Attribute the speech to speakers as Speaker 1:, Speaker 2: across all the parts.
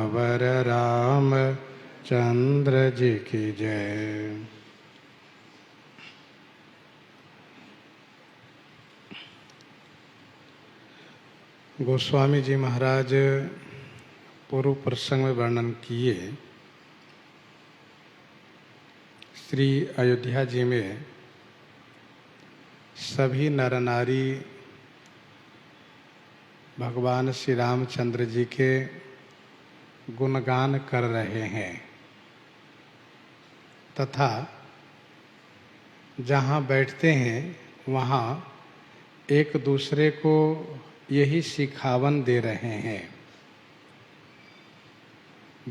Speaker 1: वर राम चंद्र जी की जय। गोस्वामी जी महाराज पूर्व प्रसंग में वर्णन किए श्री अयोध्या जी में सभी नर नारी भगवान श्री रामचंद्र जी के गुणगान कर रहे हैं तथा जहाँ बैठते हैं वहाँ एक दूसरे को यही सिखावन दे रहे हैं।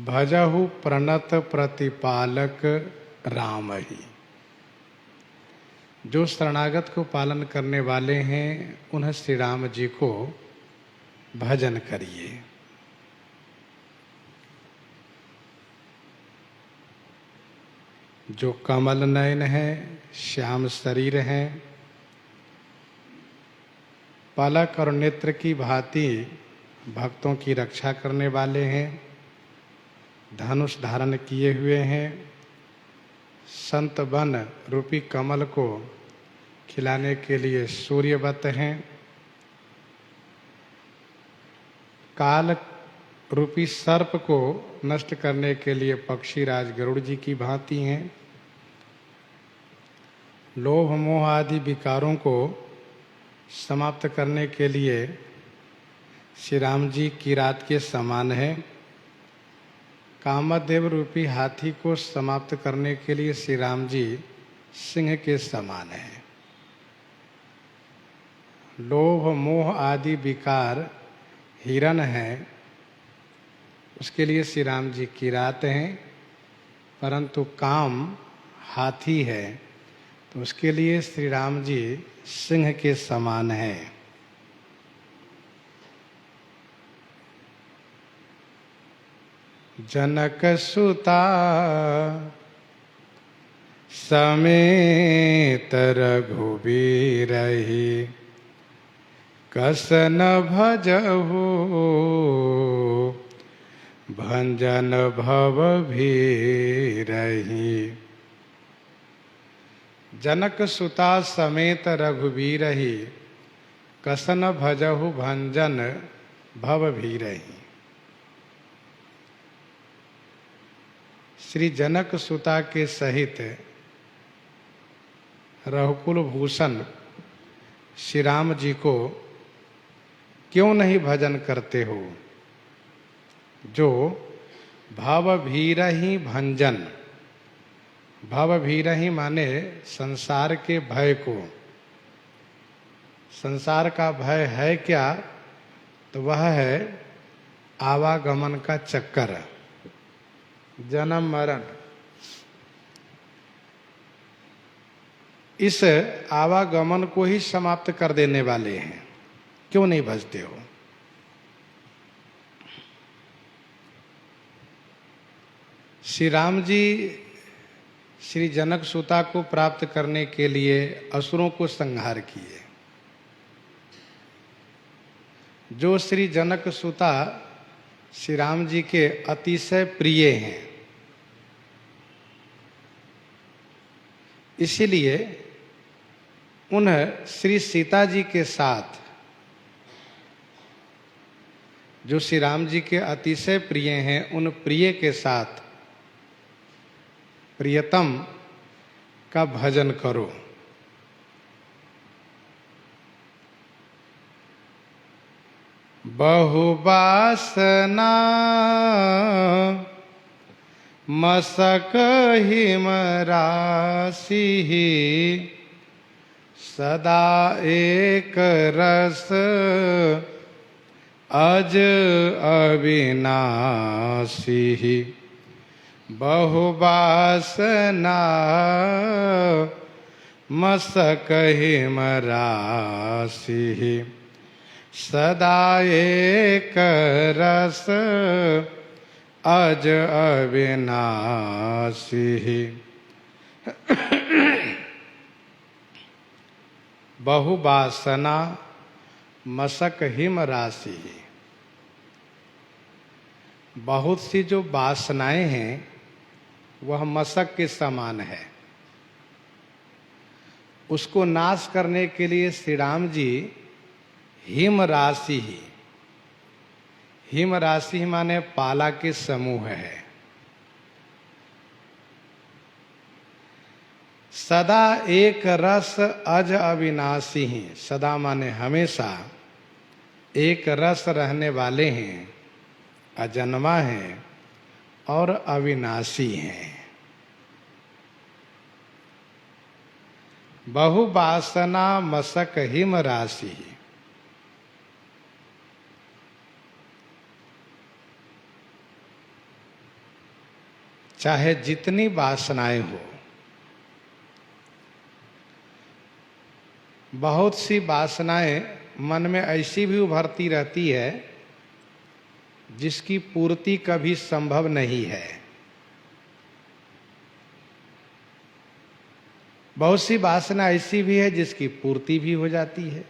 Speaker 1: भजहु प्रणत प्रतिपालक राम ही। जो शरणागत को पालन करने वाले हैं उन्हें श्री राम जी को भजन करिए। जो कमल नयन है, श्याम शरीर है, पलक और नेत्र की भांति भक्तों की रक्षा करने वाले हैं, धनुष धारण किए हुए हैं, संत वन रूपी कमल को खिलाने के लिए सूर्यवत हैं, काल रूपी सर्प को नष्ट करने के लिए पक्षीराज गरुड़ जी की भांति हैं, लोभ मोह आदि विकारों को समाप्त करने के लिए श्री राम जी किरात के समान है, कामदेव रूपी हाथी को समाप्त करने के लिए श्री राम जी सिंह के समान है। लोभ मोह आदि विकार हिरण है, उसके लिए श्री राम जी किरात हैं, परंतु काम हाथी है तो उसके लिए श्री राम जी सिंह के समान हैं। जनक सुता समेत रघुबीर ही, कसन भजहु भंजन भव भीरहि। जनक सुता समेत रघुबीर ही, कसन भजहु भंजन भव भीरहि। श्री जनक सुता के सहित रघुकुल भूषण श्री राम जी को क्यों नहीं भजन करते हो? जो भव भीरहि भंजन, भव भीरहि माने संसार के भय को। संसार का भय है क्या? तो वह है आवागमन का चक्कर, जन्म मरण। इस आवागमन को ही समाप्त कर देने वाले हैं, क्यों नहीं भजते हो? श्री राम जी श्री जनक सुता को प्राप्त करने के लिए असुरों को संहार किए। जो श्री जनक सुता श्री राम जी के अतिशय प्रिय हैं, इसीलिए उन श्री सीता जी के साथ, जो श्री राम जी के अतिशय प्रिय हैं, उन प्रिय के साथ प्रियतम का भजन करो। बहुवासना मसक हिम राशि, सदा एक रस अज अविनाशी। बहुवासना मसक हिम राशि, सदा एक रस अज अविनाशी। बहुवासना मसक हिम राशि, बहुत सी जो वासनाएं हैं वह मशक के समान है। उसको नाश करने के लिए श्री राम जी हिम राशि माने पाला के समूह है। सदा एक रस अज अविनाशी ही, सदा माने हमेशा, एक रस रहने वाले हैं, अजन्मा हैं और अविनाशी हैं। बहुवासना मशक हिम राशि, चाहे जितनी वासनाएं हो, बहुत सी वासनाएं मन में ऐसी भी उभरती रहती है जिसकी पूर्ति कभी संभव नहीं है। बहुत सी वासना ऐसी भी है जिसकी पूर्ति भी हो जाती है।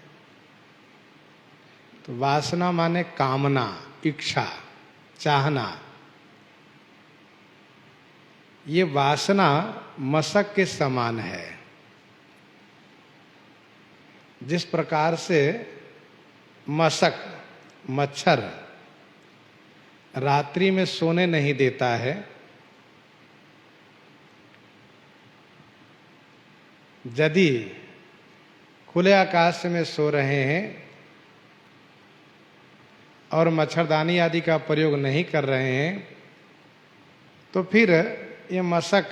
Speaker 1: तो वासना माने कामना, इच्छा, चाहना। ये वासना मशक के समान है। जिस प्रकार से मशक, मच्छर रात्रि में सोने नहीं देता है, यदि खुले आकाश में सो रहे हैं और मच्छरदानी आदि का प्रयोग नहीं कर रहे हैं, तो फिर ये मशक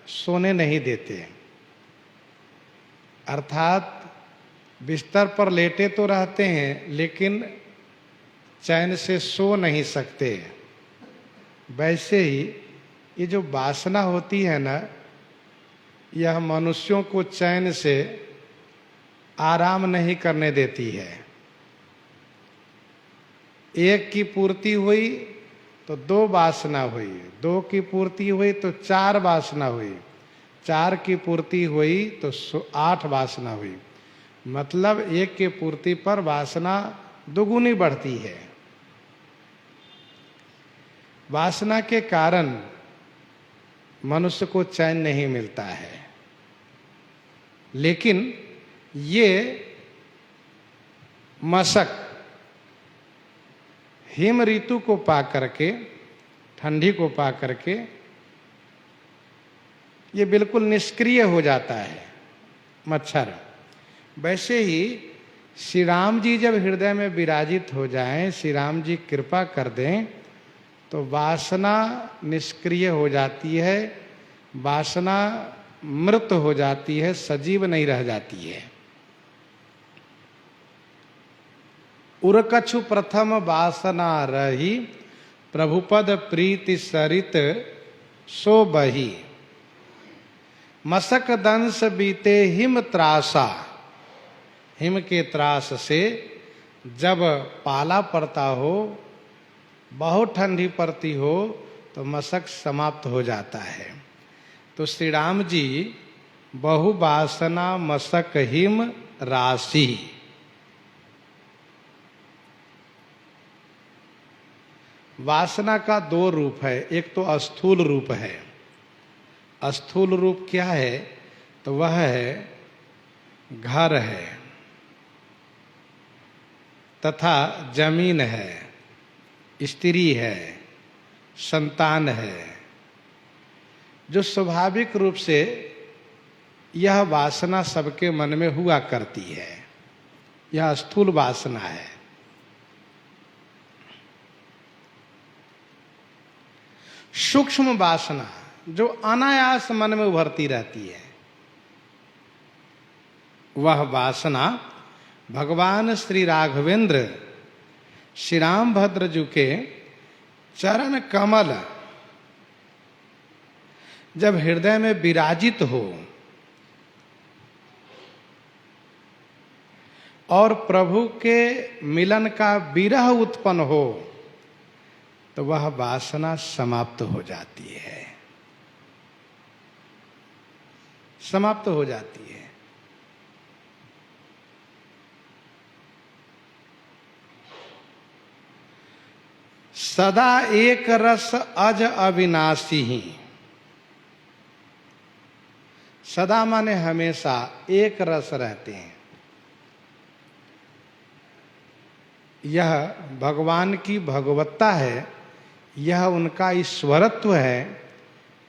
Speaker 1: सोने नहीं देते। अर्थात बिस्तर पर लेटे तो रहते हैं लेकिन चैन से सो नहीं सकते। वैसे ही ये जो वासना होती है ना, यह मनुष्यों को चैन से आराम नहीं करने देती है। एक की पूर्ति हुई तो दो वासना हुई, दो की पूर्ति हुई तो चार वासना हुई, चार की पूर्ति हुई तो 8 वासना हुई। मतलब एक की पूर्ति पर वासना दुगुनी बढ़ती है। वासना के कारण मनुष्य को चैन नहीं मिलता है। लेकिन ये मशक हिम ऋतु को पा करके, ठंडी को पा करके ये बिल्कुल निष्क्रिय हो जाता है मच्छर। वैसे ही श्री राम जी जब हृदय में विराजित हो जाएं, श्री राम जी कृपा कर दें, तो वासना निष्क्रिय हो जाती है, वासना मृत हो जाती है, सजीव नहीं रह जाती है। उरकछु प्रथम वासना रही, प्रभुपद प्रीति सरित सो बही। मशक दंश बीते हिम त्रासा, हिम के त्रास से जब पाला पड़ता हो, बहुत ठंडी पड़ती हो, तो मशक समाप्त हो जाता है। तो श्री राम जी बहुवासना मशक हिम राशि, वासना का 2 रूप है। एक तो स्थूल रूप है। स्थूल रूप क्या है? तो वह है घर है तथा जमीन है, स्त्री है, संतान है, जो स्वाभाविक रूप से यह वासना सबके मन में हुआ करती है। यह स्थूल वासना है। सूक्ष्म वासना जो अनायास मन में उभरती रहती है, वह वासना भगवान श्री राघवेंद्र श्री रामभद्र जी के चरण कमल जब हृदय में विराजित हो और प्रभु के मिलन का विरह उत्पन्न हो, तो वह वासना समाप्त हो जाती है, समाप्त हो जाती है। सदा एक रस अज अविनाशी ही। सदा माने हमेशा एक रस रहते हैं। यह भगवान की भगवत्ता है, यह उनका ईश्वरत्व है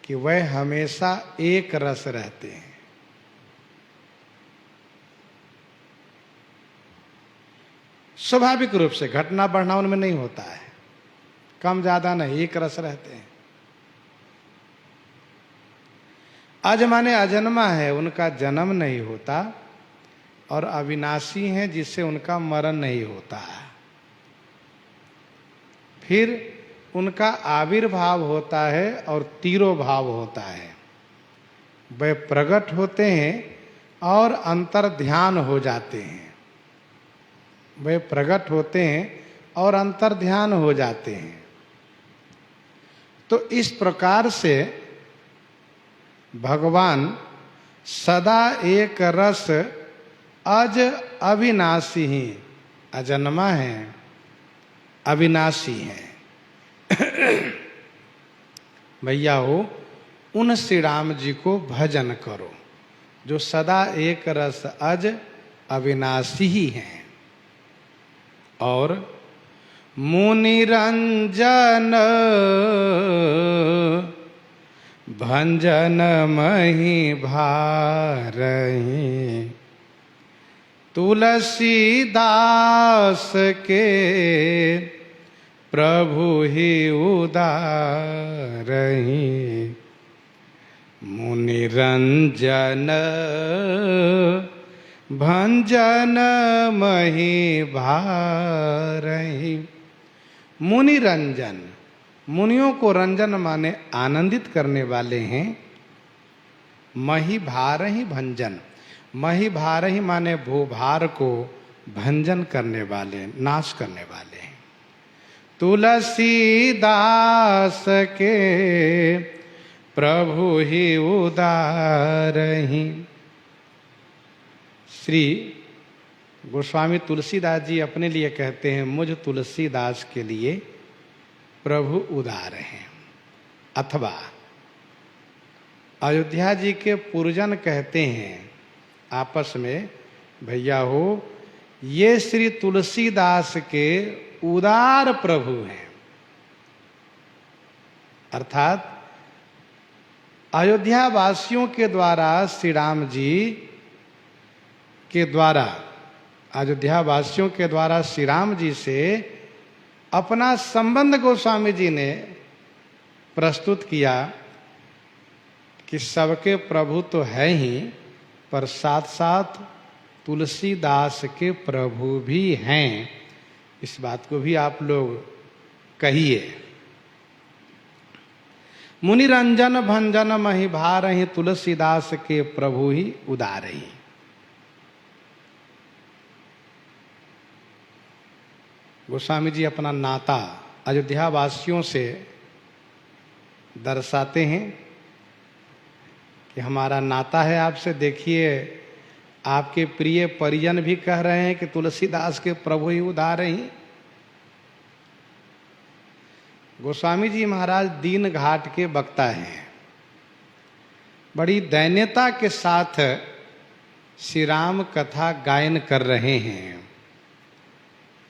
Speaker 1: कि वह हमेशा एक रस रहते हैं। स्वाभाविक रूप से घटना बढ़ना उनमें नहीं होता है, कम ज्यादा नहीं, एक रस रहते हैं। अज माने अजन्मा है, उनका जन्म नहीं होता, और अविनाशी हैं जिससे उनका मरण नहीं होता है। फिर उनका आविर्भाव होता है और तिरोभाव होता है। वे प्रकट होते हैं और अंतर्ध्यान हो जाते हैं। वे प्रकट होते हैं और अंतर्ध्यान हो जाते हैं। तो इस प्रकार से भगवान सदा एक रस अज अविनाशी ही, अजन्मा है, अविनाशी है। भैया हो, उन श्री राम जी को भजन करो जो सदा एक रस अज अविनाशी ही हैं। और मुनि रंजन भंजन मही भारही, तुलसीदास के प्रभु ही उदारही। मुनि रंजन भंजन मही भारही। मुनि रंजन, मुनियों को रंजन माने आनंदित करने वाले हैं। मही भारही भंजन, मही भारही माने भूभार को भंजन करने वाले, नाश करने वाले हैं। तुलसीदास के प्रभु ही उदारही। श्री गोस्वामी तुलसीदास जी अपने लिए कहते हैं, मुझ तुलसीदास के लिए प्रभु उदार हैं। अथवा अयोध्या जी के पुरजन कहते हैं आपस में, भैया हो, ये श्री तुलसीदास के उदार प्रभु हैं। अर्थात अयोध्या वासियों के द्वारा श्री राम जी के द्वारा, अयोध्या वासियों के द्वारा श्री राम जी से अपना संबंध गोस्वामी जी ने प्रस्तुत किया कि सबके प्रभु तो है ही, पर साथ साथ तुलसीदास के प्रभु भी हैं। इस बात को भी आप लोग कहिए। मुनि रंजन भंजन मही भारही, तुलसीदास के प्रभु ही उदारही। गोस्वामी जी अपना नाता अयोध्या वासियों से दर्शाते हैं कि हमारा नाता है आपसे। देखिए, आपके प्रिय परिजन भी कह रहे हैं कि तुलसीदास के प्रभु ही उदार हैं। गोस्वामी जी महाराज दीन घाट के वक्ता हैं। बड़ी दैन्यता के साथ श्री राम कथा गायन कर रहे हैं।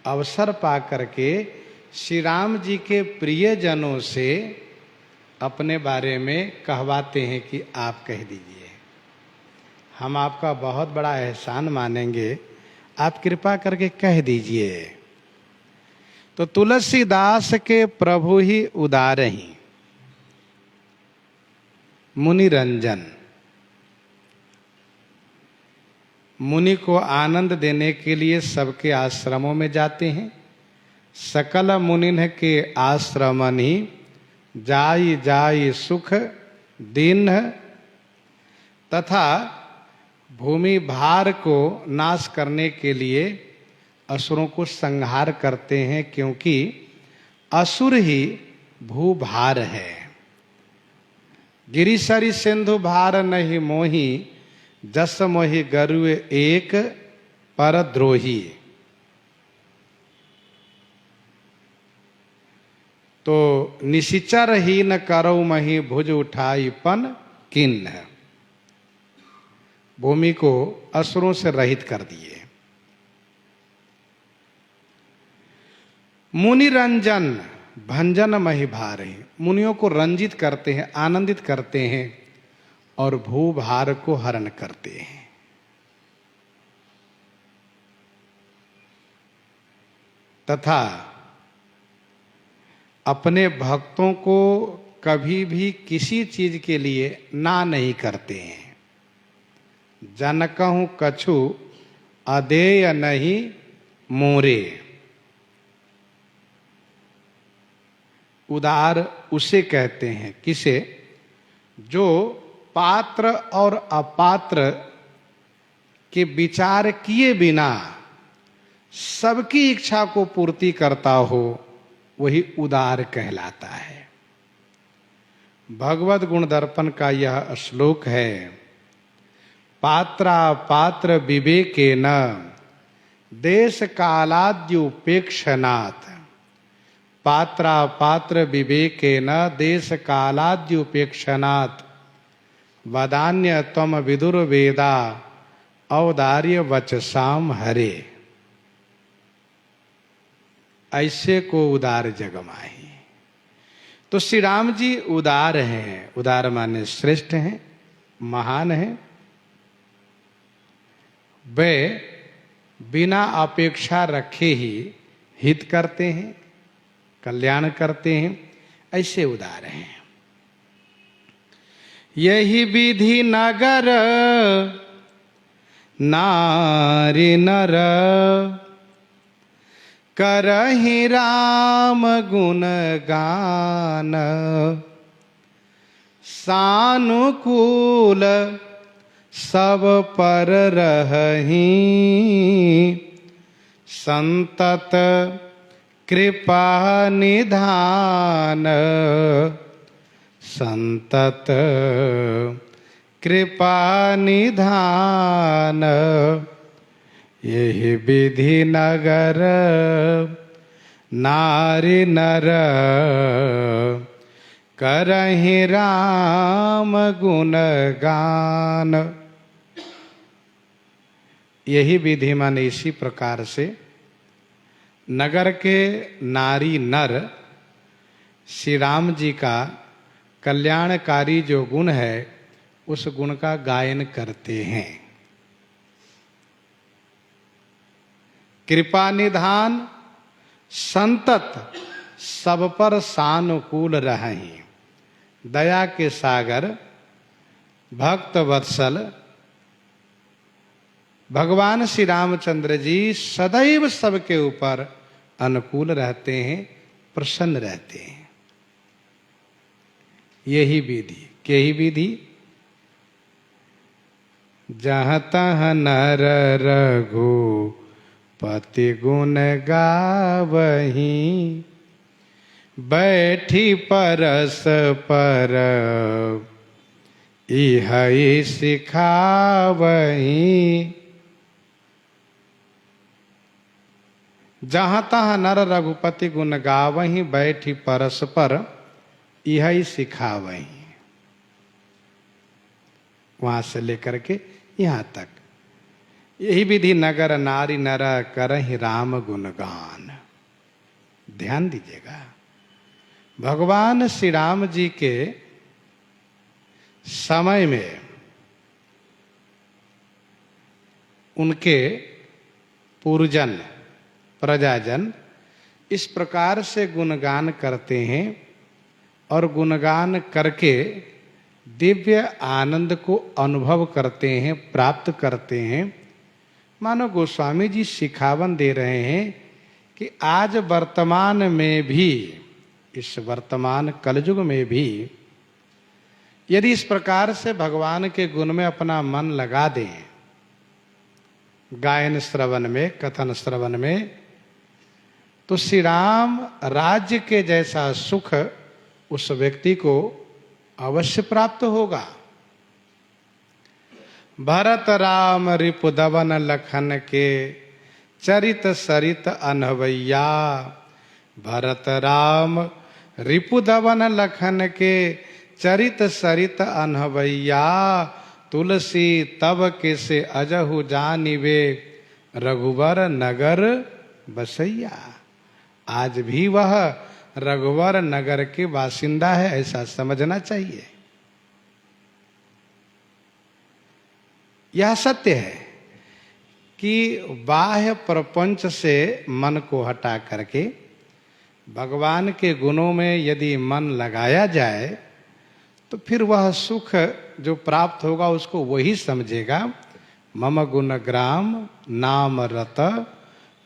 Speaker 1: अवसर पा करके श्री राम जी के प्रियजनों से अपने बारे में कहवाते हैं कि आप कह दीजिए, हम आपका बहुत बड़ा एहसान मानेंगे, आप कृपा करके कह दीजिए। तो तुलसीदास के प्रभु ही उदारही। मुनि रंजन, मुनि को आनंद देने के लिए सबके आश्रमों में जाते हैं। सकल मुनिन के आश्रमनि जाई जाई सुख दीन, तथा भूमि भार को नाश करने के लिए असुरों को संहार करते हैं, क्योंकि असुर ही भूभार है। गिरिसरि सिंधु भार नहीं मोही, जस मोहि गरुए एक परद्रोही। तो निशिचर ही न करो मही भुज उठाई पन किन्न, भूमि को असुरों से रहित कर दिए। मुनि रंजन भंजन मही भारे, मुनियों को रंजित करते हैं, आनंदित करते हैं और भूभार को हरण करते हैं। तथा अपने भक्तों को कभी भी किसी चीज के लिए ना नहीं करते हैं। जन कहूं कछु अदेय नहीं मोरे, उदार उसे कहते हैं किसे, जो पात्र और अपात्र के विचार किए बिना सबकी इच्छा को पूर्ति करता हो, वही उदार कहलाता है। भगवत गुण दर्पण का यह श्लोक है, पात्रा पात्र विवेकेन देश कालाद्युपेक्षणात्, पात्रा पात्र विवेकेन देश कालाद्युपेक्षणात् वदान्य त्वम विदुर्वेदा औदार्य वचसाम हरे। ऐसे को उदार जग माही। तो श्री राम जी उदार हैं, उदार माने श्रेष्ठ हैं, महान हैं। वे बिना अपेक्षा रखे ही हित करते हैं, कल्याण करते हैं, ऐसे उदार हैं। यही विधि नगर नारी नर, करहि राम गुण गान, सानुकूल सब पर रहहि, संतत कृपा निधान, संतत कृपा निधान। यही विधि नगर नारी नर, करहि राम गुण गान। यही विधि माने इसी प्रकार से नगर के नारी नर श्री राम जी का कल्याणकारी जो गुण है उस गुण का गायन करते हैं। कृपा निधान, संतत सब पर सानुकूल रहें, दया के सागर भक्त वत्सल भगवान श्री रामचंद्र जी सदैव सबके ऊपर अनुकूल रहते हैं, प्रसन्न रहते हैं। यही विधि, यही विधि जहाँ तहाँ नर रघु पति गुण गावहीं, बैठी परस पर इहै सिखावहीं। जहाँ तहाँ नर रघुपति गुण गावहीं, बैठी परस पर इहै सिखावहीं। वहां से लेकर के यहाँ तक यही विधि नगर नारी नर करहि राम गुणगान। ध्यान दीजिएगा, भगवान श्री राम जी के समय में उनके पूर्वजन प्रजाजन इस प्रकार से गुणगान करते हैं और गुणगान करके दिव्य आनंद को अनुभव करते हैं, प्राप्त करते हैं। मानो गोस्वामी जी सिखावन दे रहे हैं कि आज वर्तमान में भी, इस वर्तमान कलयुग में भी यदि इस प्रकार से भगवान के गुण में अपना मन लगा दें, गायन श्रवण में, कथन श्रवण में, तो श्री राम राज्य के जैसा सुख उस व्यक्ति को अवश्य प्राप्त होगा। भरत राम रिपुदवन लखन के चरित सरित अनहवैया, भरत राम रिपुदवन लखन के चरित सरित अनहवैया, तुलसी तब के से अजहु जानिवे, रघुवर नगर बसैया। आज भी वह रघुवर नगर के बासिंदा है, ऐसा समझना चाहिए। यह सत्य है कि बाह्य प्रपंच से मन को हटा करके भगवान के गुणों में यदि मन लगाया जाए तो फिर वह सुख जो प्राप्त होगा उसको वही समझेगा। मम गुण ग्राम नाम रत,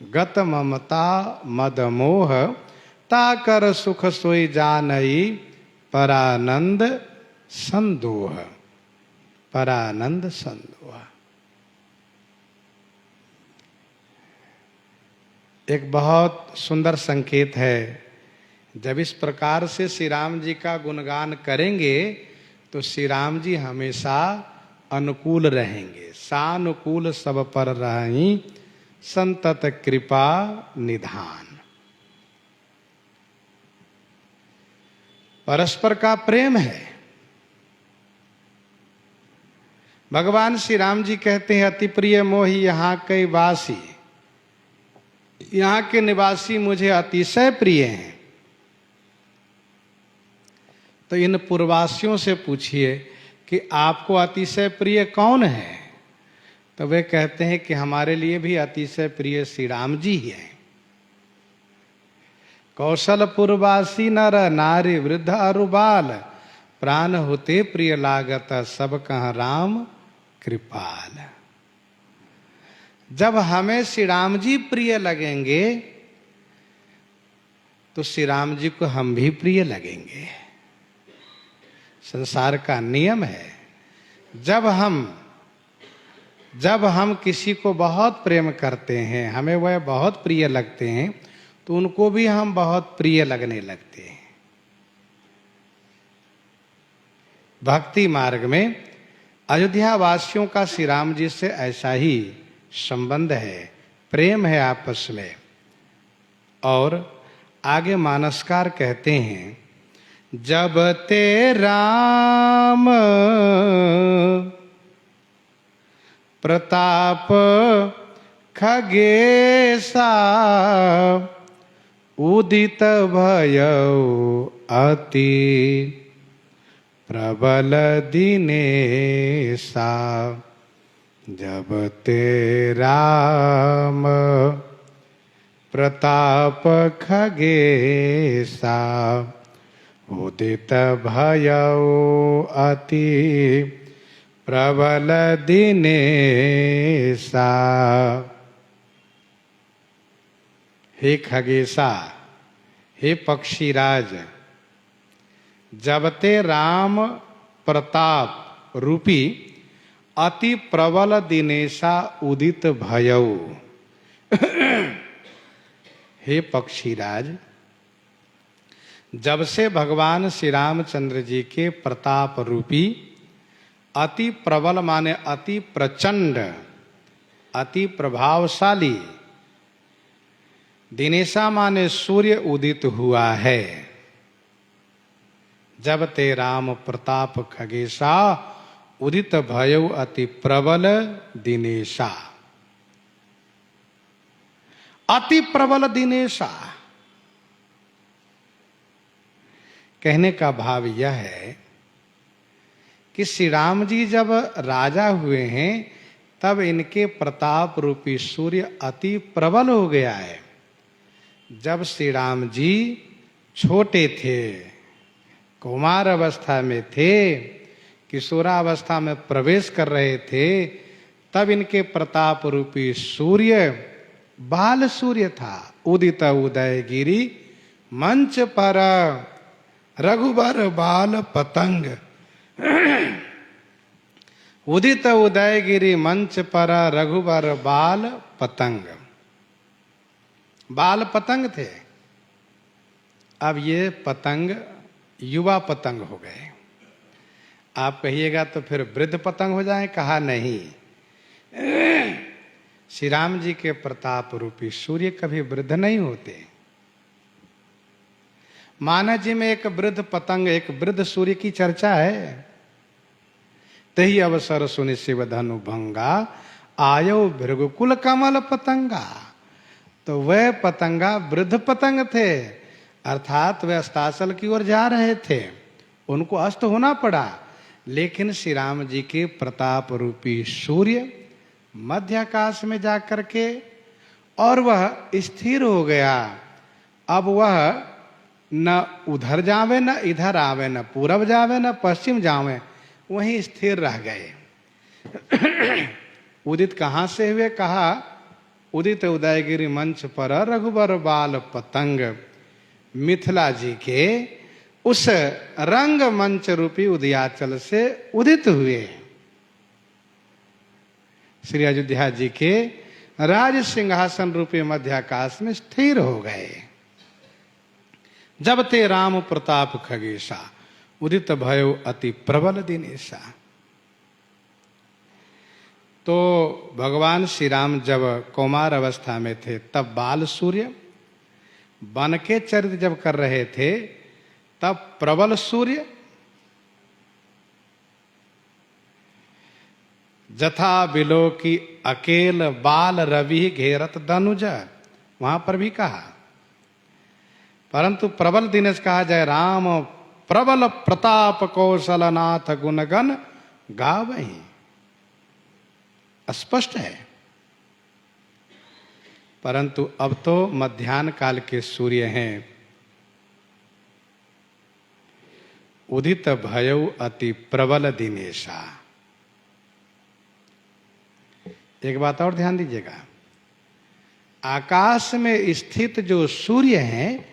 Speaker 1: गत ममता मद मोह, ताकर सुख सोई जानई, परानंद संदोह। परानंद संदोह एक बहुत सुंदर संकेत है। जब इस प्रकार से श्री राम जी का गुणगान करेंगे तो श्री राम जी हमेशा अनुकूल रहेंगे। सानुकूल सब पर रहीं, संतत कृपा निधान। परस्पर का प्रेम है। भगवान श्री राम जी कहते हैं, अति प्रिय मोहि यहाँ के वासी, यहाँ के निवासी मुझे अतिशय प्रिय हैं। तो इन पूर्ववासियों से पूछिए कि आपको अतिशय प्रिय कौन है, तो वे कहते हैं कि हमारे लिए भी अतिशय प्रिय श्री राम जी ही हैं। कौशलपुरवासी नर नारी वृद्ध अरु बाल, प्राण होते प्रिय लागत, सब कह राम कृपाल। जब हमें श्री राम जी प्रिय लगेंगे तो श्री राम जी को हम भी प्रिय लगेंगे। संसार का नियम है। जब हम किसी को बहुत प्रेम करते हैं, हमें वह बहुत प्रिय लगते हैं, तो उनको भी हम बहुत प्रिय लगने लगते हैं। भक्ति मार्ग में अयोध्या वासियों का श्री राम जी से ऐसा ही संबंध है, प्रेम है आपस में। और आगे मानसकार कहते हैं, जब ते राम प्रताप खगेसा, उदित भयउ अति प्रबल दिनेसा। जब ते राम प्रताप खगेसा, उदित भयउ अति प्रबल दिनेसा। हे खगेसा, हे पक्षीराज, जब ते राम प्रताप रूपी अति प्रबल दिनेशा उदित भयउ। हे पक्षीराज, जब से भगवान श्री रामचंद्र जी के प्रताप रूपी अति प्रबल माने अति प्रचंड, अति प्रभावशाली, दिनेशा माने सूर्य उदित हुआ है। जब ते राम प्रताप खगेशा, उदित भयउ अति प्रबल दिनेशा। अति प्रबल दिनेशा कहने का भाव यह है कि श्री राम जी जब राजा हुए हैं तब इनके प्रताप रूपी सूर्य अति प्रबल हो गया है। जब श्री राम जी छोटे थे, कुमार अवस्था में थे, किशोरावस्था में प्रवेश कर रहे थे, तब इनके प्रताप रूपी सूर्य बाल सूर्य था। उदित उदयगिरी मंच पर रघुबर बाल पतंग। उदित उदयगिरी मंच पर रघुबर बाल पतंग। बाल पतंग थे, अब ये पतंग युवा पतंग हो गए। आप कहिएगा तो फिर वृद्ध पतंग हो जाए, कहा नहीं। श्री राम जी के प्रताप रूपी सूर्य कभी वृद्ध नहीं होते। माना जी में एक वृद्ध पतंग, एक वृद्ध सूर्य की चर्चा है। तही अवसर सुनि शिव धनु भंगा, आयो भृगुकुल कमल पतंगा। तो वह पतंगा वृद्ध पतंग थे, अर्थात वे अस्ताचल की ओर जा रहे थे, उनको अस्त होना पड़ा। लेकिन श्री राम जी के प्रताप रूपी सूर्य मध्य आकाश में जाकर के और वह स्थिर हो गया। अब वह न उधर जावे न इधर आवे, न पूरब जावे न पश्चिम जावे, वहीं स्थिर रह गए। उदित कहाँ से हुए? कहा उदित उदयगिरी मंच पर रघुबर बाल पतंग, मिथिला जी के उस रंग मंच रूपी उदयाचल से उदित हुए। श्री अयोध्या जी के राज सिंहासन रूपी मध्याकाश में स्थिर हो गए। जब ते राम प्रताप खगेशा, उदित भयो अति प्रबल दिनेशा। तो भगवान श्री राम जब कौमार अवस्था में थे तब बाल सूर्य, वन के चरित्र जब कर रहे थे तब प्रबल सूर्य, जथा बिलो की अकेल बाल रवि घेरत दनुज, वहां पर भी कहा। परंतु प्रबल दिनेश कहा जाए, राम प्रबल प्रताप कौशलनाथ गुणगन गावहीं, स्पष्ट है। परंतु अब तो मध्याह्न काल के सूर्य हैं। उदित भयउ अति प्रबल दिनेशा। एक बात और ध्यान दीजिएगा, आकाश में स्थित जो सूर्य हैं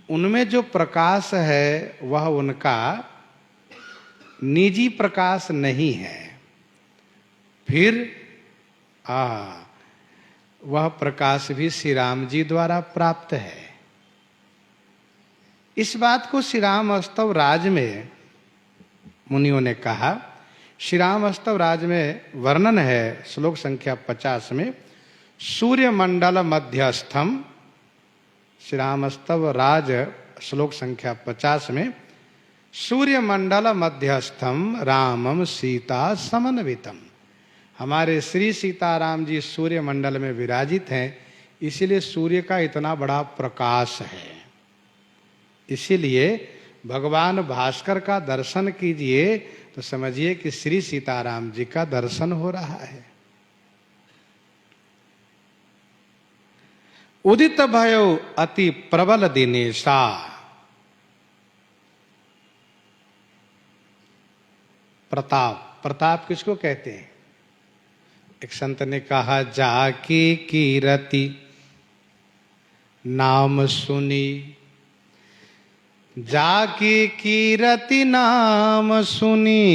Speaker 1: उनमें जो प्रकाश है वह उनका निजी प्रकाश नहीं है, फिर वह प्रकाश भी श्री राम जी द्वारा प्राप्त है। इस बात को श्री राम स्तव राज में मुनियों ने कहा। श्री राम स्तव राज में वर्णन है श्लोक संख्या 50 में, सूर्य मंडल मध्यस्थम। श्री राम स्तव राज श्लोक संख्या 50 में, सूर्य मंडल मध्यस्थम रामम सीता समन्वितम। हमारे श्री सीताराम जी सूर्य मंडल में विराजित हैं, इसीलिए सूर्य का इतना बड़ा प्रकाश है। इसीलिए भगवान भास्कर का दर्शन कीजिए तो समझिए कि श्री सीताराम जी का दर्शन हो रहा है। उदित भयो अति प्रबल दिनेशा। प्रताप, प्रताप किसको कहते हैं? एक संत ने कहा, जाकी कीरति नाम सुनी, जाकी कीरति नाम सुनी,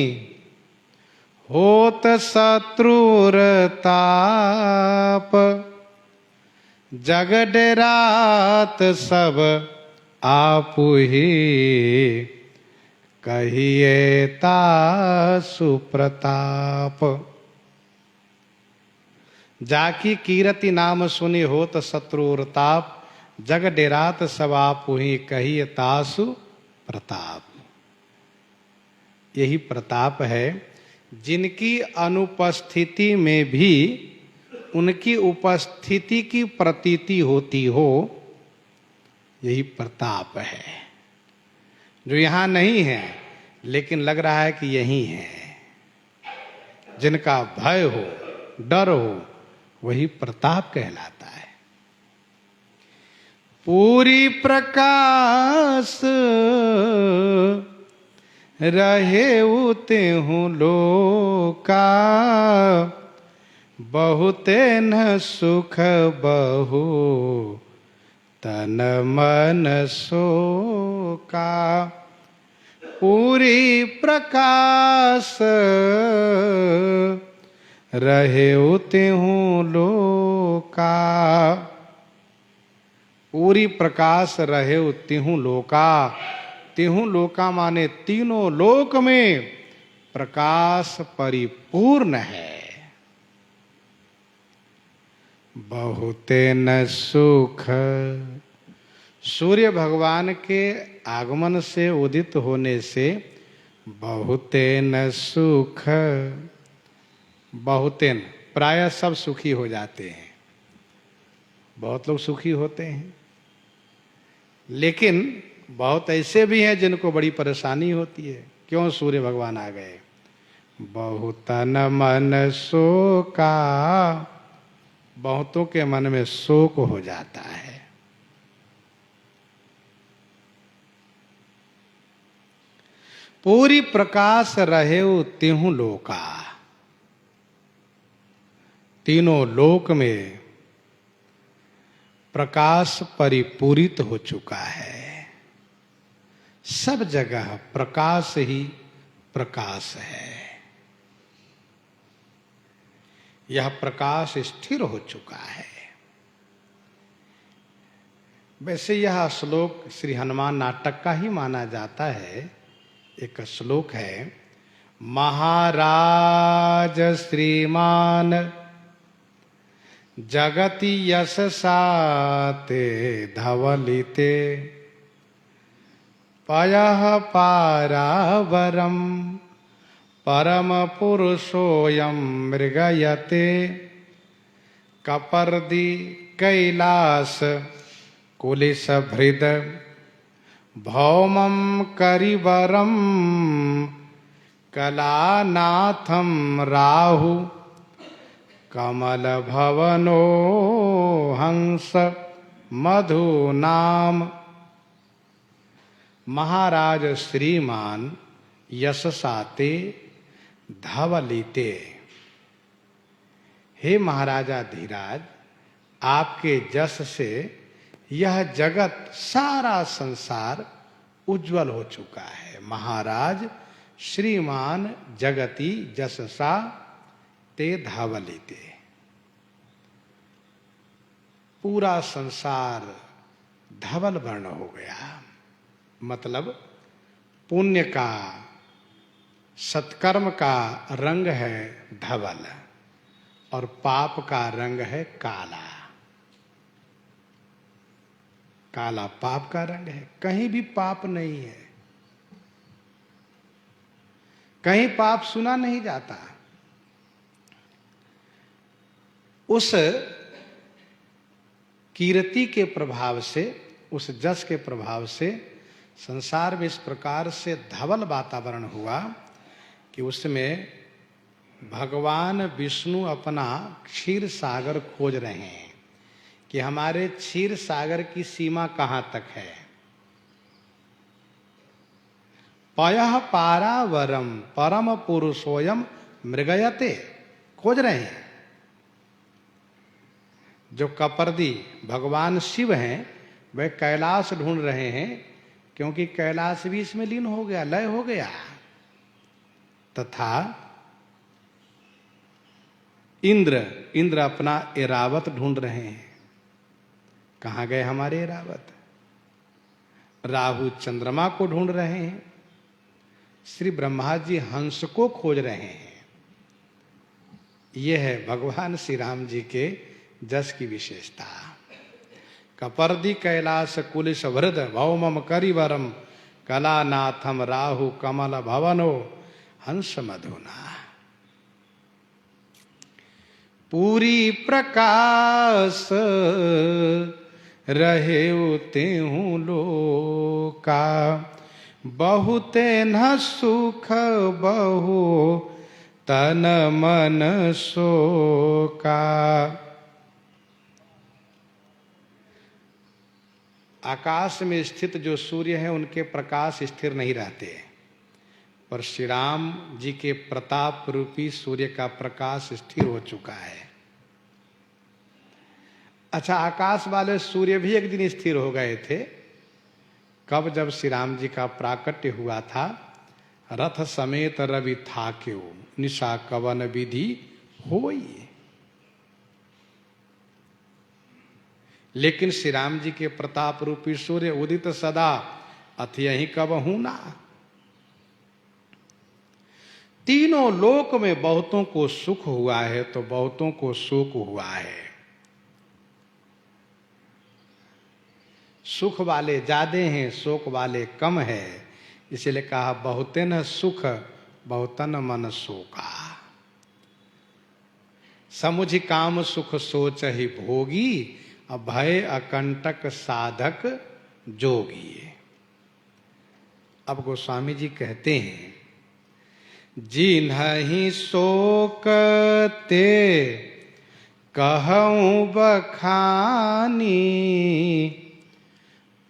Speaker 1: होत शत्रुर ताप, जग डेरात सब आपुहि, कहिए तासु प्रताप। जाकी कीरति नाम सुनी होत शत्रुर ताप, जग डेरात सब आपुहि, कहिए तासु प्रताप। यही प्रताप है, जिनकी अनुपस्थिति में भी उनकी उपस्थिति की प्रतीति होती हो, यही प्रताप है। जो यहाँ नहीं है लेकिन लग रहा है कि यही है, जिनका भय हो, डर हो, वही प्रताप कहलाता है। पूरी प्रकाश रहे उते हूँ लोका, बहुते न सुख बहु तन मन शोका। पूरी प्रकाश रहे उते हूँ लोका, पूरी प्रकाश रहे तिहु लोका। तिहु लोका माने तीनों लोक में प्रकाश परिपूर्ण है। बहुते न सुख सूर्य भगवान के आगमन से, उदित होने से बहुतेन सुख, बहुतेन प्राय सब सुखी हो जाते हैं। बहुत लोग सुखी होते हैं, लेकिन बहुत ऐसे भी हैं जिनको बड़ी परेशानी होती है। क्यों? सूर्य भगवान आ गए। बहुतन मन शोका, बहुतों के मन में शोक हो जाता है। पूरी प्रकाश रहे तिहु लोका, तीनों लोक में प्रकाश परिपूरित हो चुका है। सब जगह प्रकाश ही प्रकाश है। यह प्रकाश स्थिर हो चुका है। वैसे यह श्लोक श्री हनुमान नाटक का ही माना जाता है। एक श्लोक है, महाराज श्रीमान जगति यशसा ते धवलिते पयः पारावरम परम पुरुषोयम मृगयते कपर्दी कैलास कुलिशभृद भौमं करिवरम कलानाथम राहु कमल भवनो हंस मधु नाम। महाराज श्रीमान यशसाते धवलिते, हे महाराजा धीराज, आपके जस से यह जगत, सारा संसार उज्जवल हो चुका है। महाराज श्रीमान जगति जससा ते धवलिते, पूरा संसार धवल वर्ण हो गया। मतलब पुण्य का, सत्कर्म का रंग है धवल और पाप का रंग है काला। काला पाप का रंग है, कहीं भी पाप नहीं है, कहीं पाप सुना नहीं जाता। उस कीर्ति के प्रभाव से, उस जस के प्रभाव से संसार में इस प्रकार से धवल वातावरण हुआ कि उसमें भगवान विष्णु अपना क्षीर सागर खोज रहे हैं कि हमारे क्षीर सागर की सीमा कहाँ तक है। पयः पारावरम परम पुरुषोयम मृगयते, खोज रहे हैं। जो कपर्दी भगवान शिव हैं वे कैलाश ढूंढ रहे हैं, क्योंकि कैलाश भी इसमें लीन हो गया, लय हो गया। तथा इंद्र अपना एरावत ढूंढ रहे हैं। कहाँ गए हमारे एरावत? राहु चंद्रमा को ढूंढ रहे हैं। श्री ब्रह्मा जी हंस को खोज रहे हैं। यह है भगवान श्री राम जी के जस की विशेषता। कपर्दी कैलाश कुलिश वृद भौमम करिवरम कलानाथम राहु कमल भवनो हंस मधुना। पूरी प्रकाश रहे तेहु लोका बहुते न सुख बहु तन मन शोका। आकाश में स्थित जो सूर्य हैं उनके प्रकाश स्थिर नहीं रहते, पर श्री राम जी के प्रताप रूपी सूर्य का प्रकाश स्थिर हो चुका है। अच्छा, आकाश वाले सूर्य भी एक दिन स्थिर हो गए थे। कब? जब श्री राम जी का प्राकट्य हुआ था। रथ समेत रवि था क्यों निशा कवन विधि होई। लेकिन श्री राम जी के प्रताप रूपी सूर्य उदित सदा अथ यही कब हूं ना। तीनों लोक में बहुतों को सुख हुआ है तो बहुतों को शोक हुआ है। सुख वाले ज्यादा हैं, शोक वाले कम है। इसलिए कहा बहुते न सुख बहुतन मन शोका। समुझ काम सुख सोच ही भोगी, अभय अकंटक साधक जोगी। अब गोस्वामी जी कहते हैं, जिन्हि शोक ते कहूँ बखानी,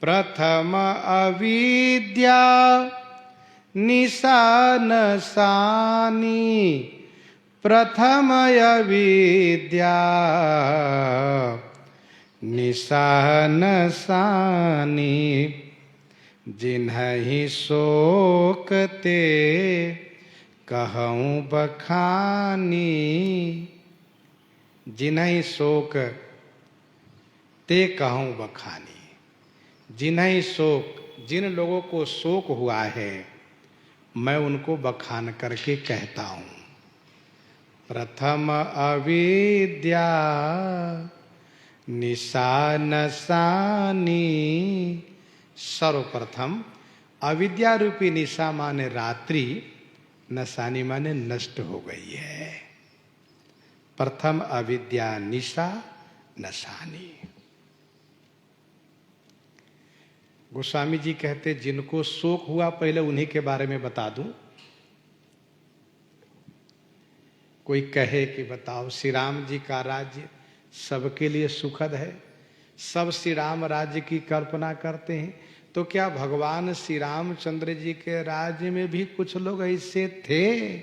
Speaker 1: प्रथम अविद्या निशा नसानी। प्रथम अविद्या निशा नसानी, जिन्हि शोक ते कहूँ बखानी। जिन्हि शोक ते कहूँ बखानी, जिन्हि शोक, जिन लोगों को शोक हुआ है मैं उनको बखान करके कहता हूँ। प्रथम अविद्या निशा नसानी। सर्वप्रथम अविद्या रूपी निशा माने रात्रि, नसानी माने नष्ट हो गई है। प्रथम अविद्या निशा नसानी। गोस्वामी जी कहते जिनको शोक हुआ पहले उन्हीं के बारे में बता दूं। कोई कहे कि बताओ श्री राम जी का राज्य सबके लिए सुखद है, सब श्री राम राज्य की कल्पना करते हैं, तो क्या भगवान श्री रामचंद्र जी के राज्य में भी कुछ लोग ऐसे थे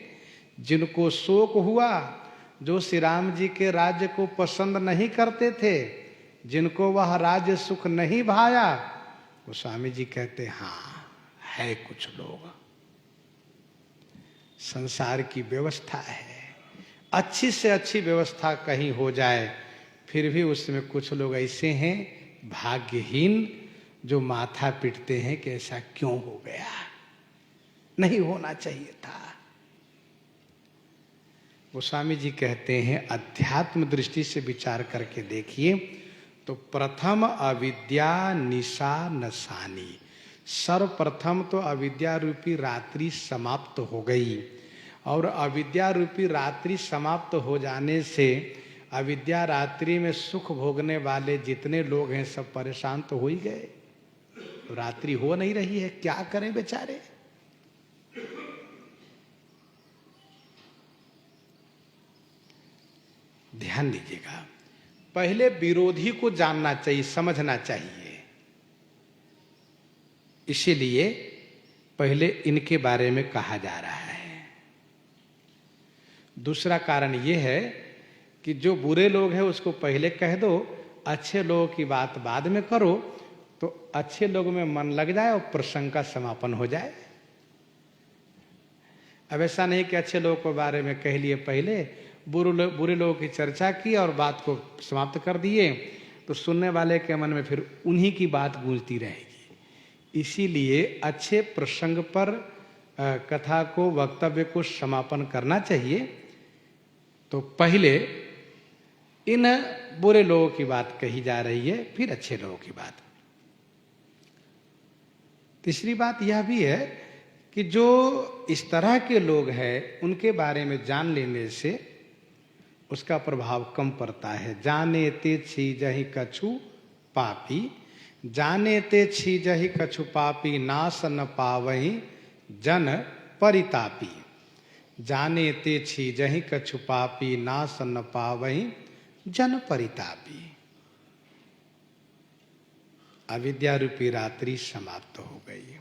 Speaker 1: जिनको शोक हुआ, जो श्री राम जी के राज्य को पसंद नहीं करते थे, जिनको वह राज्य सुख नहीं भाया? गोस्वामी जी कहते हाँ, है कुछ लोग। संसार की व्यवस्था है, अच्छी से अच्छी व्यवस्था कहीं हो जाए फिर भी उसमें कुछ लोग ऐसे हैं भाग्यहीन जो माथा पीटते हैं कि ऐसा क्यों हो गया, नहीं होना चाहिए था। गोस्वामी जी कहते हैं अध्यात्म दृष्टि से विचार करके देखिए तो प्रथम अविद्या निशा नसानी, सर्वप्रथम तो अविद्या रूपी रात्रि समाप्त हो गई, और अविद्या रूपी रात्रि समाप्त हो जाने से अविद्या रात्रि में सुख भोगने वाले जितने लोग हैं सब परेशान तो हो ही गए। रात्रि हो नहीं रही है, क्या करें बेचारे। ध्यान दीजिएगा, पहले विरोधी को जानना चाहिए, समझना चाहिए। इसीलिए पहले इनके बारे में कहा जा रहा है। दूसरा कारण यह है कि जो बुरे लोग हैं उसको पहले कह दो, अच्छे लोगों की बात बाद में करो, तो अच्छे लोगों में मन लग जाए और प्रसंग का समापन हो जाए। अब ऐसा नहीं कि अच्छे लोगों के बारे में कह लिए पहले, बुरे लोगों की चर्चा की और बात को समाप्त कर दिए, तो सुनने वाले के मन में फिर उन्हीं की बात गूंजती रहेगी। इसीलिए अच्छे प्रसंग पर कथा को, वक्तव्य को समापन करना चाहिए। तो पहले इन बुरे लोगों की बात कही जा रही है, फिर अच्छे लोगों की बात। तीसरी बात यह भी है कि जो इस तरह के लोग हैं उनके बारे में जान लेने से उसका प्रभाव कम पड़ता है। जाने ते छीजहि कछु पापी, जाने ते छीजहि कछु पापी, नाश न पावहि जन परितापी। जाने ते छीजहि कछु पापी, नाश न पावहि जन परितापी। अविद्या रूपी रात्रि समाप्त हो गई।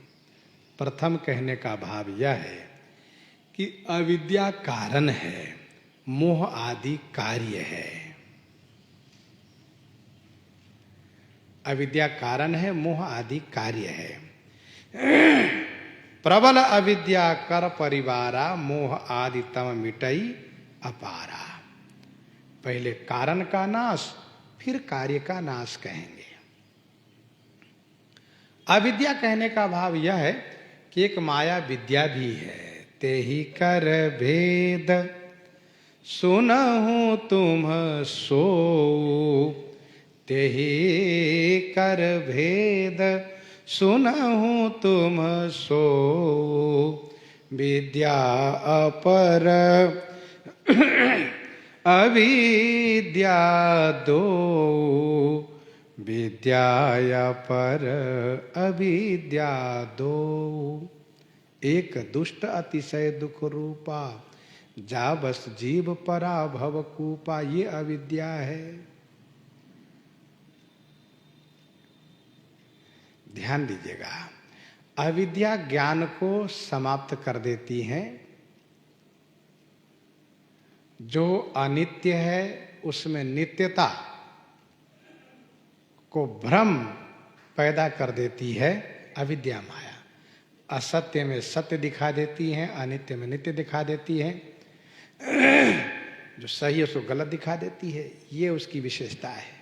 Speaker 1: प्रथम कहने का भाव यह है कि अविद्या कारण है, मोह आदि कार्य है। अविद्या कारण है, मोह आदि कार्य है। प्रबल अविद्या कर परिवारा, मोह आदि तम मिटई अपारा। पहले कारण का नाश, फिर कार्य का नाश कहेंगे। अविद्या कहने का भाव यह है कि एक माया विद्या भी है। तेहि कर भेद सुनहु तुम सो, तेहि कर भेद सुनहु तुम सो, विद्या अपर अविद्या दो, विद्या अपर अविद्या दो। एक दुष्ट अतिशय दुख रूपा, जा बस जीव परा भव कूपा। ये अविद्या है। ध्यान दीजिएगा, अविद्या ज्ञान को समाप्त कर देती है। जो अनित्य है उसमें नित्यता को भ्रम पैदा कर देती है अविद्या माया। असत्य में सत्य दिखा देती है, अनित्य में नित्य दिखा देती है, जो सही है उसको गलत दिखा देती है। ये उसकी विशेषता है।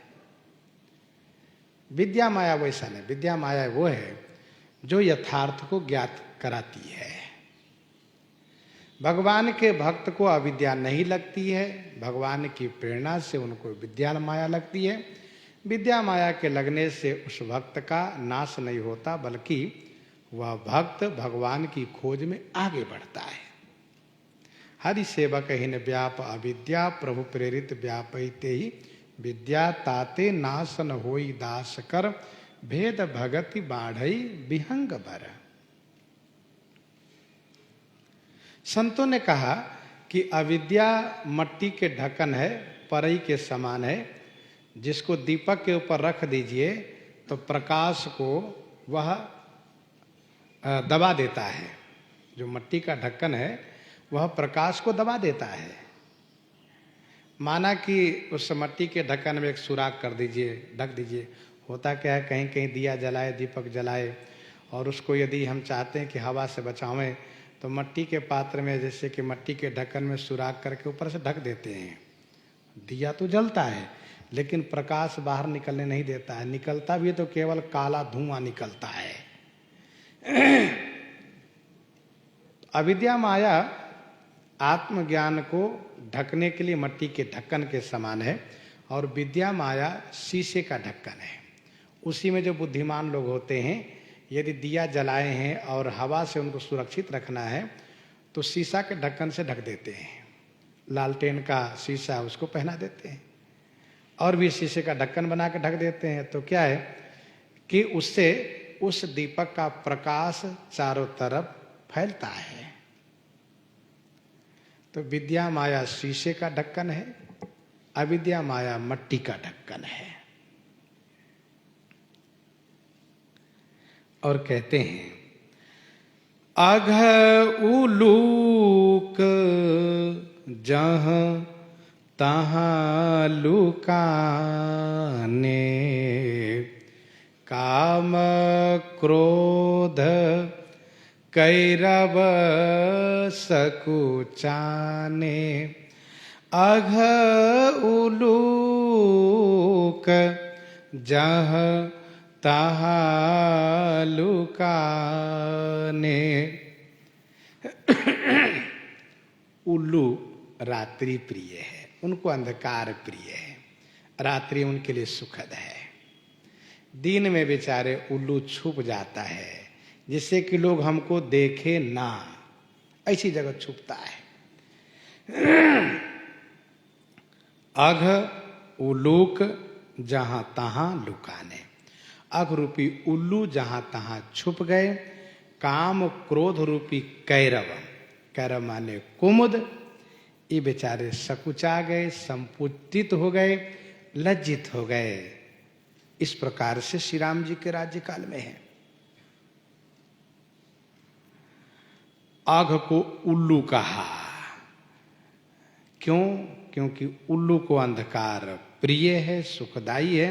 Speaker 1: विद्या माया वैसा नहीं। विद्या माया वो है जो यथार्थ को ज्ञात कराती है। भगवान के भक्त को अविद्या नहीं लगती है, भगवान की प्रेरणा से उनको विद्या माया लगती है। विद्या माया के लगने से उस भक्त का नाश नहीं होता, बल्कि वह भक्त भगवान की खोज में आगे बढ़ता है। हरि सेवक हिन व्याप अविद्या, प्रभु प्रेरित व्यापैते ही विद्या, ताते नाशन होई दास कर, भेद भगति बाढ़ई विहंग भर। संतों ने कहा कि अविद्या मट्टी के ढक्कन है, परई के समान है। जिसको दीपक के ऊपर रख दीजिए तो प्रकाश को वह दबा देता है। जो मट्टी का ढक्कन है वह प्रकाश को दबा देता है। माना कि उस मट्टी के ढक्कन में एक सुराख कर दीजिए, ढक दीजिए। होता क्या है, कहीं कहीं दिया जलाए, दीपक जलाए, और उसको यदि हम चाहते हैं कि हवा से बचावें तो मट्टी के पात्र में, जैसे कि मट्टी के ढक्कन में सुराख करके ऊपर से ढक देते हैं। दिया तो जलता है लेकिन प्रकाश बाहर निकलने नहीं देता है। निकलता भी तो केवल काला धुआं निकलता है। अविद्या माया आत्मज्ञान को ढकने के लिए मट्टी के ढक्कन के समान है, और विद्या माया शीशे का ढक्कन है। उसी में जो बुद्धिमान लोग होते हैं, यदि दिया जलाए हैं और हवा से उनको सुरक्षित रखना है तो शीशा के ढक्कन से ढक देते हैं। लालटेन का शीशा उसको पहना देते हैं और भी शीशे का ढक्कन बना के ढक देते हैं। तो क्या है कि उससे उस दीपक का प्रकाश चारों तरफ फैलता है। तो विद्या माया शीशे का ढक्कन है, अविद्या माया मट्टी का ढक्कन है। और कहते हैं, अघ उलूक जहाँ तहाँ लुकाने, काम क्रोध कैरव सकुचाने। अघ उलूक जहाँ तहाँ लुकाने। उल्लू रात्रि प्रिय है, उनको अंधकार प्रिय है। रात्रि उनके लिए सुखद है। दिन में बेचारे उल्लू छुप जाता है, जिससे कि लोग हमको देखे ना, ऐसी जगह छुपता है। अघ उलूक जहां तहां लुकाने। अघ रूपी उल्लू जहां तहां छुप गए। काम क्रोध रूपी कैरव, कैरव माने कुमुद, ये बेचारे सकुचा गए, संपुचित हो गए, लज्जित हो गए। इस प्रकार से श्री राम जी के राज्य काल में है। आग को उल्लू कहा, क्यों? क्योंकि उल्लू को अंधकार प्रिय है, सुखदाई है।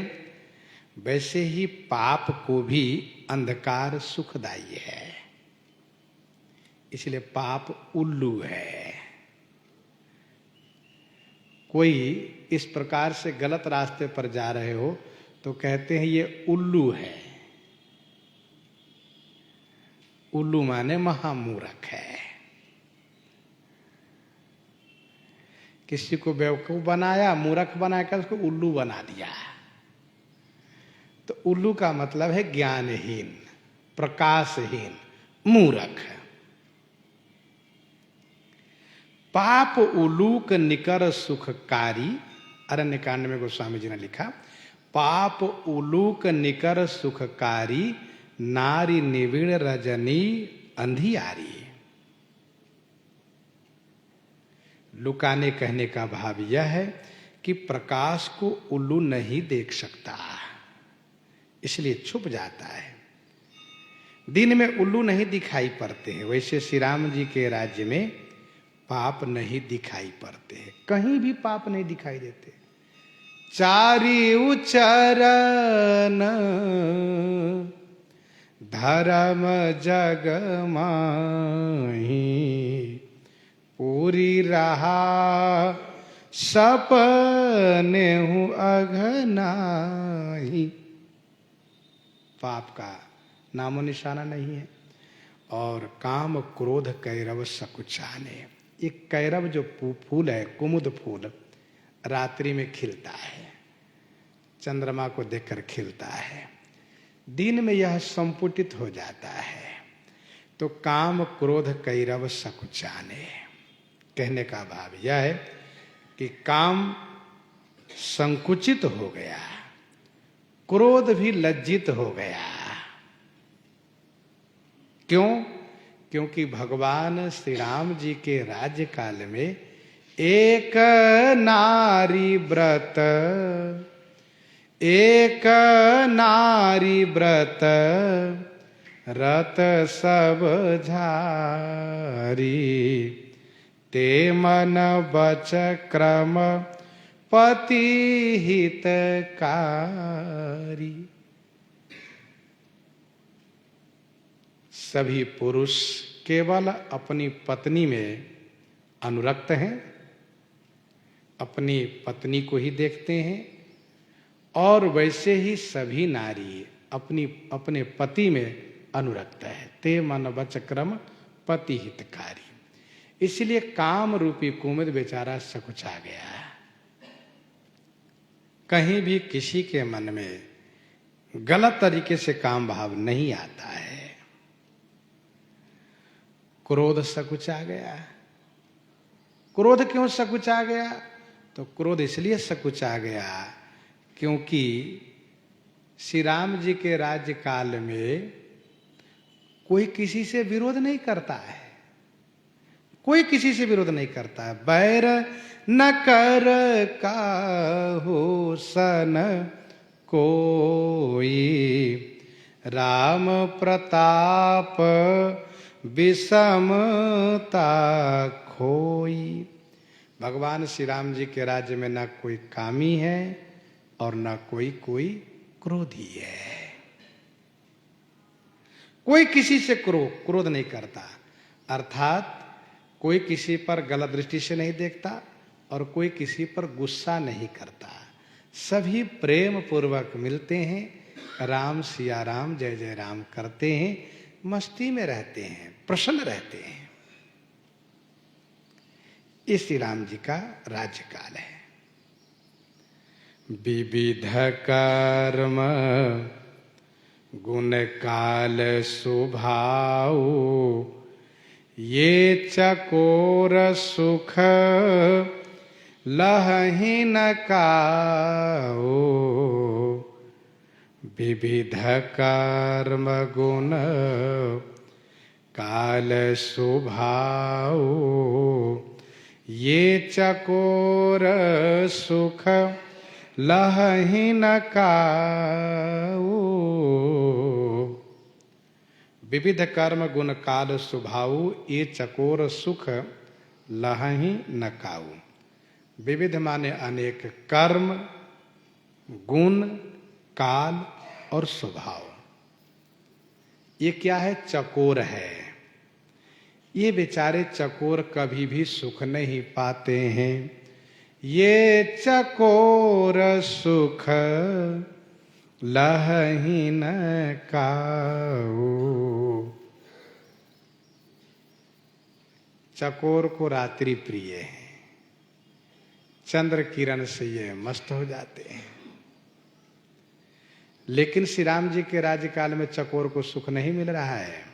Speaker 1: वैसे ही पाप को भी अंधकार सुखदाई है, इसलिए पाप उल्लू है। कोई इस प्रकार से गलत रास्ते पर जा रहे हो तो कहते हैं ये उल्लू है। उल्लू माने महामूर्ख है। किसी को बेवकूफ बनाया, मूर्ख बनाकर उसको उल्लू बना दिया। तो उल्लू का मतलब है ज्ञानहीन, प्रकाशहीन, मूर्ख। पाप उलूक निकर सुखकारी, अरण्यकांड में गोस्वामी जी ने लिखा, पाप उलूक निकर सुखकारी, नारी निविड़ रजनी अंधियारी। लुकाने कहने का भाव यह है कि प्रकाश को उल्लू नहीं देख सकता, इसलिए छुप जाता है। दिन में उल्लू नहीं दिखाई पड़ते हैं, वैसे श्री राम जी के राज्य में पाप नहीं दिखाई पड़ते हैं, कहीं भी पाप नहीं दिखाई देते। चारि उचरन धर्म जग माही, पूरी रहा सपने हूँ अघनाही। पाप का नामो निशाना नहीं है। और काम क्रोध कैरव सकुचाने, एक कैरव जो फूल है, कुमुद फूल, रात्रि में खिलता है, चंद्रमा को देखकर खिलता है, दिन में यह संपुटित हो जाता है। तो काम क्रोध कैरव सकुचाने, कहने का भाव यह है कि काम संकुचित हो गया, क्रोध भी लज्जित हो गया। क्यों? क्योंकि भगवान श्री राम जी के राज्य काल में एक नारी व्रत, एक नारी व्रत रत सब झारी, ते मन बच क्रम पति हितकारी। सभी पुरुष केवल अपनी पत्नी में अनुरक्त हैं, अपनी पत्नी को ही देखते हैं, और वैसे ही सभी नारी अपने पति में अनुरक्त है। ते मन वच क्रम पति हितकारी। इसलिए काम रूपी कुमुद बेचारा सकुचा गया। कहीं भी किसी के मन में गलत तरीके से काम भाव नहीं आता है। क्रोध सकुचा गया। क्रोध क्यों सकुचा गया? तो क्रोध इसलिए सकुचा गया क्योंकि श्री राम जी के राज्य काल में कोई किसी से विरोध नहीं करता है, कोई किसी से विरोध नहीं करता है। बैर न कर काहू सन कोई, राम प्रताप विषमता खोई। भगवान श्री राम जी के राज्य में न कोई कामी है और न कोई क्रोधी है। कोई किसी से क्रोध नहीं करता, अर्थात कोई किसी पर गलत दृष्टि से नहीं देखता और कोई किसी पर गुस्सा नहीं करता। सभी प्रेम पूर्वक मिलते हैं, राम सिया राम जय जय राम करते हैं, मस्ती में रहते हैं, प्रसन्न रहते हैं। ये श्री राम जी का राज्यकाल है। विविध कर्म गुण काल सुभाऊ, ये चकोर सुख लहि न काऊ। विविध कर्म गुण काल सुभाऊ, ये चकोर सुख लहि न काऊ। विविध कर्म गुण काल सुभाऊ, ये चकोर सुख लहि न काऊ। विविध माने अनेक, कर्म, गुण, काल और स्वभाव। ये क्या है? चकोर है। ये बेचारे चकोर कभी भी सुख नहीं पाते हैं। ये चकोर सुख लहि न काऊ। चकोर को रात्रि प्रिय है, चंद्र किरण से ये मस्त हो जाते हैं। लेकिन श्री राम जी के राज्यकाल में चकोर को सुख नहीं मिल रहा है,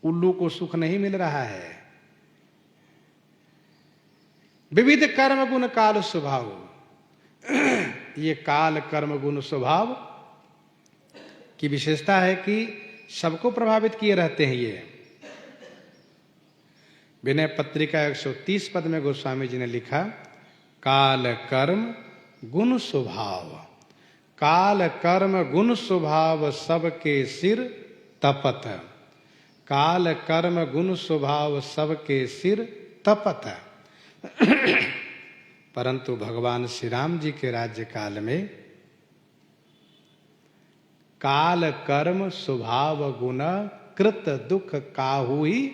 Speaker 1: उल्लू को सुख नहीं मिल रहा है। विविध कर्म गुण काल स्वभाव, ये काल कर्म गुण स्वभाव की विशेषता है कि सबको प्रभावित किए रहते हैं। ये विनय पत्रिका 130 पद में गोस्वामी जी ने लिखा, काल कर्म गुण स्वभाव, काल कर्म गुण स्वभाव सबके सिर तपत, काल कर्म गुण स्वभाव सबके सिर तपत। परंतु भगवान श्री राम जी के राज्य काल में काल कर्म स्वभाव गुण कृत दुख काहू ही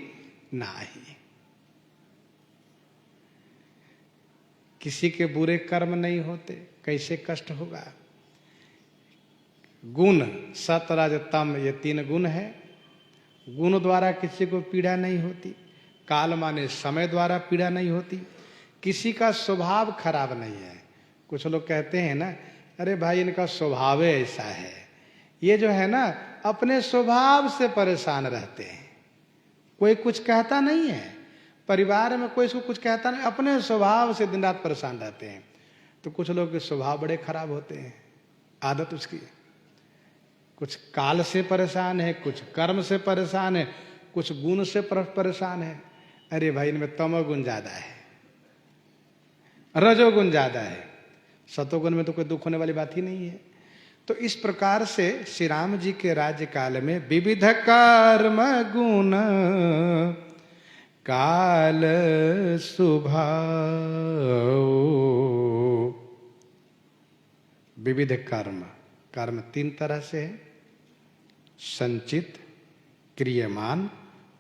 Speaker 1: नाही। किसी के बुरे कर्म नहीं होते, कैसे कष्ट होगा। गुण सत रज तम, ये 3 गुण है। गुण द्वारा किसी को पीड़ा नहीं होती, काल माने समय द्वारा पीड़ा नहीं होती, किसी का स्वभाव खराब नहीं है। कुछ लोग कहते हैं ना, अरे भाई इनका स्वभाव ऐसा है, ये जो है ना अपने स्वभाव से परेशान रहते हैं, कोई कुछ कहता नहीं है, परिवार में कोई इसको कुछ कहता नहीं, अपने स्वभाव से दिन रात परेशान रहते हैं। तो कुछ लोग के स्वभाव बड़े खराब होते हैं, आदत उसकी, कुछ काल से परेशान है, कुछ कर्म से परेशान है, कुछ गुण से परेशान है। अरे भाई इनमें तमोगुण ज्यादा है, रजोगुण ज्यादा है, सतोगुण में तो कोई दुख होने वाली बात ही नहीं है। तो इस प्रकार से श्री राम जी के राज्य काल में विविध कर्म गुण काल स्वभाव, विविध कर्म, कर्म 3 तरह से है, संचित, क्रियमान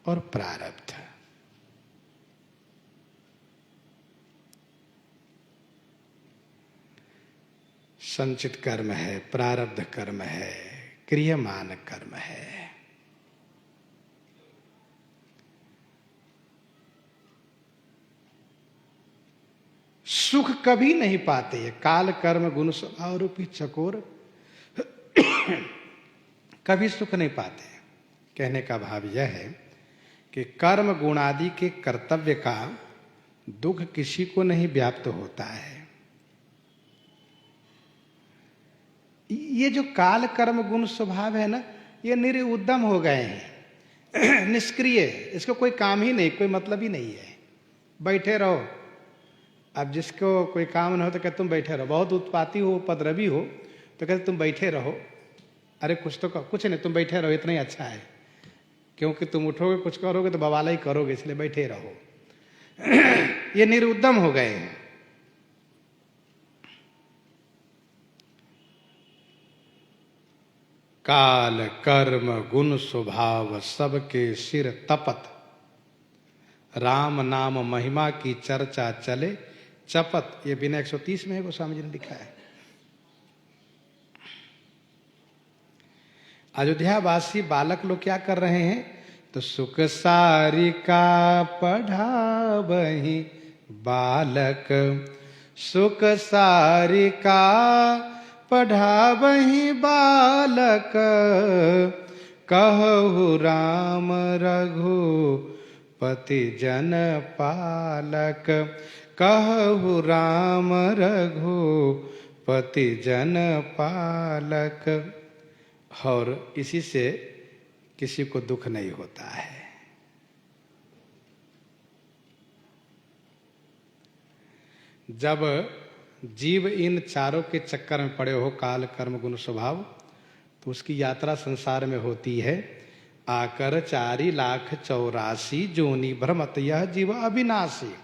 Speaker 1: और प्रारब्ध। संचित कर्म है, प्रारब्ध कर्म है, क्रियमान कर्म है। सुख कभी नहीं पाते, काल कर्म गुण स्वभाव रूपी चकोर कभी सुख नहीं पाते। कहने का भाव यह है कि कर्म गुणादि के कर्तव्य का दुख किसी को नहीं व्याप्त होता है। ये जो काल कर्म गुण स्वभाव है ना, ये निरुद्दम हो गए हैं, निष्क्रिय, इसको कोई काम ही नहीं, कोई मतलब ही नहीं है, बैठे रहो। अब जिसको कोई काम ना हो तो कहते तुम बैठे रहो, बहुत उत्पाती हो, उपद्रवी हो तो कहते तुम बैठे रहो। अरे कुछ तो कुछ नहीं, तुम बैठे रहो, इतना ही अच्छा है, क्योंकि तुम उठोगे कुछ करोगे तो बवाला ही करोगे, इसलिए बैठे रहो। ये निरुद्दम हो गए हैं। काल कर्म गुण स्वभाव सबके सिर तपत, राम नाम महिमा की चर्चा चले चपत। ये विनय 130 में है, गोस्वामी जी ने लिखा है। अयोध्यावासी बालक लोग क्या कर रहे हैं, तो सुख सारिका पढ़ावहि बालक, सुख सारिका पढ़ावहि बालक, कहु राम रघुपति जन पालक, कहु राम रघुपति जन पालक। और इसी से किसी को दुख नहीं होता है। जब जीव इन चारों के चक्कर में पड़े हो, काल कर्म गुण स्वभाव, तो उसकी यात्रा संसार में होती है। आकर 4,84,00,000 जोनि भ्रमत यह जीव अविनाशी,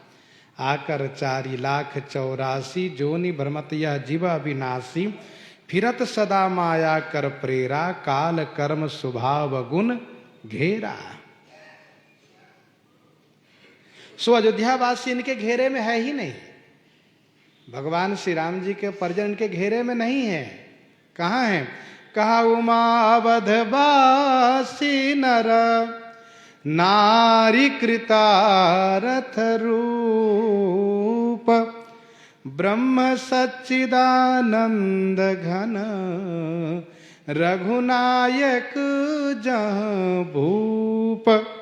Speaker 1: आकर 4,84,00,000 जोनि भ्रमत यह जीव अविनाशी, फिरत सदा माया कर प्रेरा, काल कर्म स्वभाव गुण घेरा। सो अयोध्यावासी इनके घेरे में है ही नहीं, भगवान श्री राम जी के परिजन इनके घेरे में नहीं है। कहाँ है, कहा उमा अवधवासी नर नारी कृतारथ रूप, ब्रह्म सच्चिदानंद घन रघुनायक जहाँ भूप।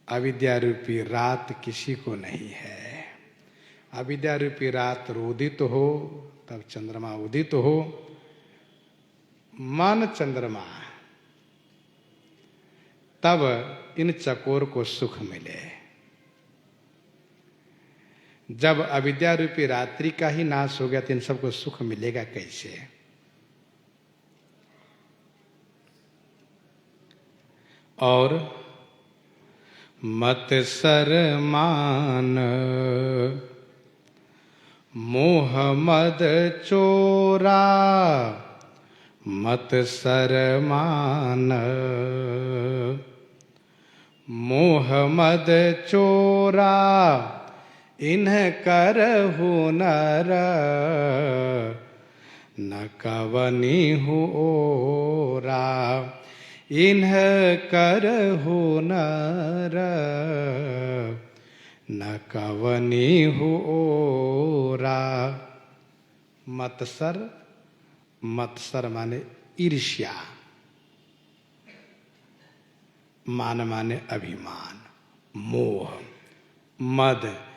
Speaker 1: अविद्या रूपी रात किसी को नहीं है। अविद्या रूपी रात रोदित हो तब चंद्रमा उदित हो। मन चंद्रमा, तब इन चकोर को सुख मिले। जब अविद्या रूपी रात्रि का ही नाश हो गया तो इन सबको सुख मिलेगा कैसे? और मत सरमान मोह मद चोरा, मत सरमान मोह मद चोरा, इन्ह करहु नर न कवनी होरा। इन्ह करहु नर न कवनी होरा। मत्सर, मत्सर माने ईर्ष्या, मान माने अभिमान, मोह, मद